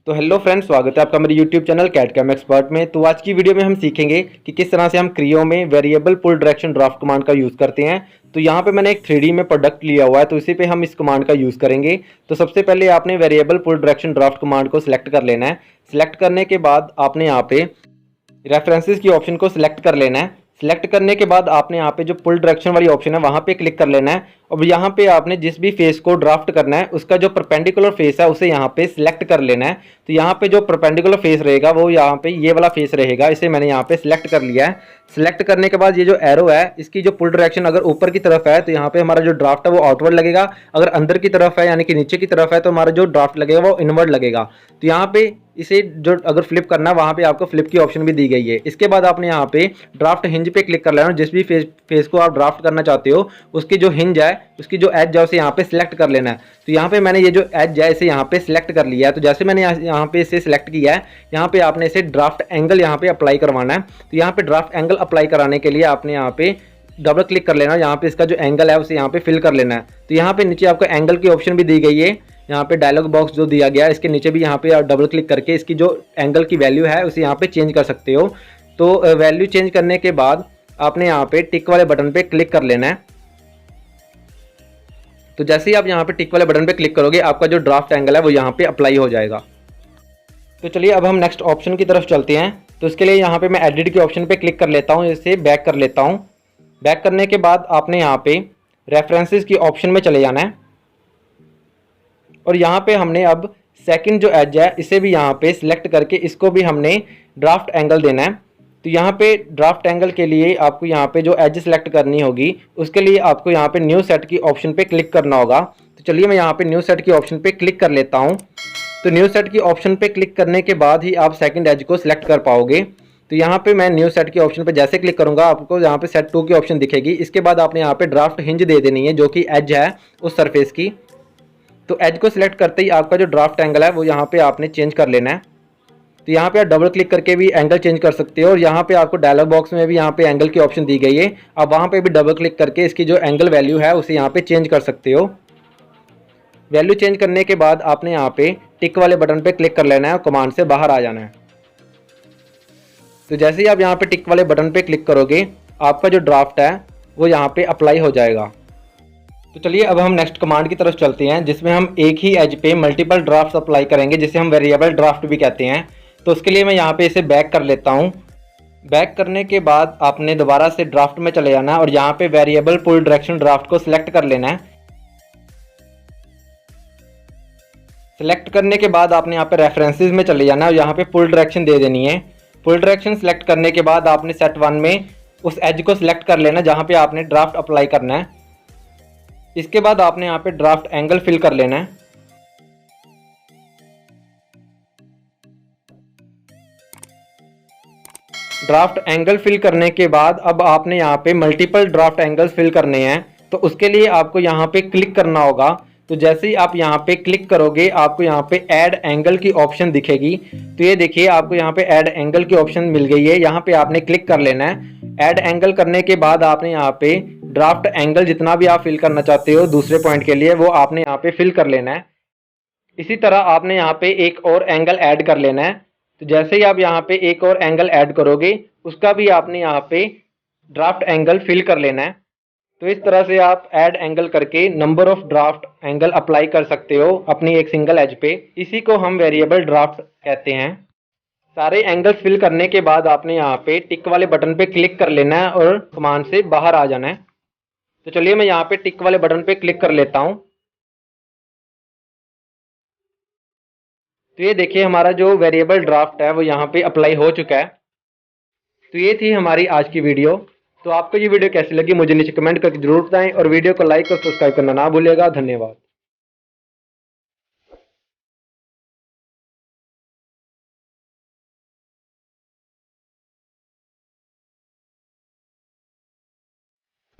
तो hello friends, स्वागत है आपका मेरे YouTube channel cat cam expert में। तो आज की वीडियो में हम सीखेंगे कि किस तरह से हम क्रियो में वेरिएबल पुल डायरेक्शन ड्राफ्ट कमांड का यूज़ करते हैं। तो यहाँ पे मैंने एक 3D में प्रोडक्ट लिया हुआ है, तो इसी पे हम इस कमांड का यूज़ करेंगे। तो सबसे पहले आपने वेरिएबल पुल डायरेक्शन ड्राफ्ट कमांड को सिलेक्ट कर लेना है। सिलेक्ट करने के बाद आपने यहाँ पे रेफरेंसेस की ऑप्शन को सिलेक्ट कर लेना है। सिलेक्ट करने के बाद आपने यहाँ पे जो पुल डायरेक्शन वाली ऑप्शन है वहाँ पे क्लिक कर लेना है। और यहाँ पे आपने जिस भी फेस को ड्राफ्ट करना है उसका जो परपेंडिकुलर फेस है उसे यहाँ पे सिलेक्ट कर लेना है। तो यहाँ पे जो परपेंडिकुलर फेस रहेगा वो यहाँ पे ये वाला फेस रहेगा, इसे मैंने यहाँ पे सिलेक्ट कर लिया है। सिलेक्ट करने के बाद ये जो एरो है इसकी जो पुल डायरेक्शन अगर ऊपर की तरफ है तो यहाँ पे हमारा जो ड्राफ्ट है वो आउटवर्ड लगेगा, अगर अंदर की तरफ है यानी कि नीचे की तरफ है तो हमारा जो ड्राफ्ट लगेगा वो इनवर्ड लगेगा। तो यहाँ पे इसे जो अगर फ्लिप करना है वहाँ पे आपको फ्लिप की ऑप्शन भी दी गई है। इसके बाद आपने यहाँ पे ड्राफ्ट हिंज पे क्लिक कर लेना। जिस भी फेस को आप ड्राफ्ट करना चाहते हो उसकी जो हिंज है, उसकी जो एज है उसे यहाँ पे सिलेक्ट कर लेना है। तो यहाँ पे मैंने ये जो एज है इसे यहाँ पे सिलेक्ट कर लिया है। तो जैसे मैंने यहाँ पे इसे सिलेक्ट किया है, यहाँ पे आपने इसे ड्राफ्ट एंगल यहाँ पे अप्लाई करवाना है। तो यहाँ पे ड्राफ्ट एंगल अप्लाई कराने के लिए आपने यहाँ पे डबल क्लिक कर लेना। यहाँ पे इसका जो एंगल है उसे यहाँ पे फिल कर लेना है। तो यहाँ पे नीचे आपको एंगल की ऑप्शन भी दी गई है। यहाँ पे डायलॉग बॉक्स जो दिया गया है इसके नीचे भी यहाँ पे आप डबल क्लिक करके इसकी जो एंगल की वैल्यू है उसे यहाँ पे चेंज कर सकते हो। तो वैल्यू चेंज करने के बाद आपने यहाँ पे टिक वाले बटन पे क्लिक कर लेना है। तो जैसे ही आप यहाँ पे टिक वाले बटन पे क्लिक करोगे आपका जो ड्राफ्ट एंगल है वो यहाँ पे अप्लाई हो जाएगा। तो चलिए अब हम नेक्स्ट ऑप्शन की तरफ चलते हैं। तो इसके लिए यहाँ पे मैं एडिट के ऑप्शन पे क्लिक कर लेता हूँ, इसे बैक कर लेता हूँ। बैक करने के बाद आपने यहाँ पे रेफरेंसेस की ऑप्शन में चले जाना है और यहाँ पे हमने अब सेकंड जो एज है इसे भी यहाँ पे सिलेक्ट करके इसको भी हमने ड्राफ्ट एंगल देना है। तो यहाँ पे ड्राफ्ट एंगल के लिए आपको यहाँ पे जो एज सिलेक्ट करनी होगी उसके लिए आपको यहाँ पे न्यू सेट की ऑप्शन पे क्लिक करना होगा। तो चलिए मैं यहाँ पे न्यू सेट की ऑप्शन पे क्लिक कर लेता हूँ। तो न्यू सेट की ऑप्शन पे क्लिक करने के बाद ही आप सेकंड एज को सिलेक्ट कर पाओगे। तो यहाँ पे मैं न्यू सेट की ऑप्शन पे जैसे क्लिक करूँगा आपको यहाँ पे सेट 2 की ऑप्शन दिखेगी। इसके बाद आपने यहाँ पे ड्राफ्ट हिंज दे देनी है जो कि एज है उस सरफेस की। तो एज को सिलेक्ट करते ही आपका जो ड्राफ्ट एंगल है वो यहाँ पे आपने चेंज कर लेना है। तो यहाँ पे आप डबल क्लिक करके भी एंगल चेंज कर सकते हो और यहाँ पे आपको डायलॉग बॉक्स में भी यहाँ पे एंगल की ऑप्शन दी गई है। आप वहाँ पे भी डबल क्लिक करके इसकी जो एंगल वैल्यू है उसे यहाँ पे चेंज कर सकते हो। वैल्यू चेंज करने के बाद आपने यहाँ पे टिक वाले बटन पे क्लिक कर लेना है और कमांड से बाहर आ जाना है। तो जैसे ही आप यहाँ पे टिक वाले बटन पे क्लिक करोगे आपका जो ड्राफ्ट है वो यहाँ पे अप्लाई हो जाएगा। तो चलिए अब हम नेक्स्ट कमांड की तरफ चलते हैं जिसमें हम एक ही एज पे मल्टीपल ड्राफ्ट अप्लाई करेंगे, जिसे हम वेरिएबल ड्राफ्ट भी कहते हैं। तो उसके लिए मैं यहाँ पे इसे बैक कर लेता हूँ। बैक करने के बाद आपने दोबारा से ड्राफ्ट में चले जाना है और यहाँ पे वेरिएबल पुल डायरेक्शन ड्राफ्ट को सिलेक्ट कर लेना है। सिलेक्ट करने के बाद आपने यहाँ पे रेफरेंसेस में चले जाना है और यहाँ पे पुल डायरेक्शन दे देनी है। पुल डायरेक्शन सिलेक्ट करने के बाद आपने सेट 1 में उस एज को सिलेक्ट कर लेना जहाँ पे आपने ड्राफ्ट अप्लाई करना है। इसके बाद आपने यहाँ पे ड्राफ्ट एंगल फिल कर लेना है। ड्राफ्ट एंगल फिल करने के बाद अब आपने यहाँ पे मल्टीपल ड्राफ्ट एंगल्स फिल करने हैं। तो उसके लिए आपको यहाँ पे क्लिक करना होगा। तो जैसे ही आप यहाँ पे क्लिक करोगे आपको यहाँ पे ऐड एंगल की ऑप्शन दिखेगी। तो ये देखिए आपको यहाँ पे ऐड एंगल की ऑप्शन मिल गई है, यहाँ पे आपने क्लिक कर लेना है। ऐड एंगल करने के बाद आपने यहाँ पे ड्राफ्ट एंगल जितना भी आप फिल करना चाहते हो दूसरे पॉइंट के लिए वो आपने यहाँ पे फिल कर लेना है। इसी तरह आपने यहाँ पे एक और एंगल ऐड कर लेना है। तो जैसे ही आप यहाँ पे एक और एंगल ऐड करोगे उसका भी आपने यहाँ पे ड्राफ्ट एंगल फिल कर लेना है। तो इस तरह से आप ऐड एंगल करके number of draft angle apply कर सकते हो अपनी एक सिंगल एज पे। इसी को हम वेरिएबल ड्राफ्ट कहते हैं। सारे एंगल्स फिल करने के बाद आपने यहाँ पे टिक वाले बटन पे क्लिक कर लेना है और कमांड से बाहर आ जाना है। तो चलिए मैं यहाँ पे टिक वाले बटन पे क्लिक कर लेता हूँ। तो ये देखिए हमारा जो वेरिएबल ड्राफ्ट है वो यहाँ पे अप्लाई हो चुका है। तो ये थी हमारी आज की वीडियो। तो आपको ये वीडियो कैसी लगी मुझे नीचे कमेंट करके जरूर बताएं और वीडियो को लाइक और सब्सक्राइब करना ना भूलिएगा। धन्यवाद।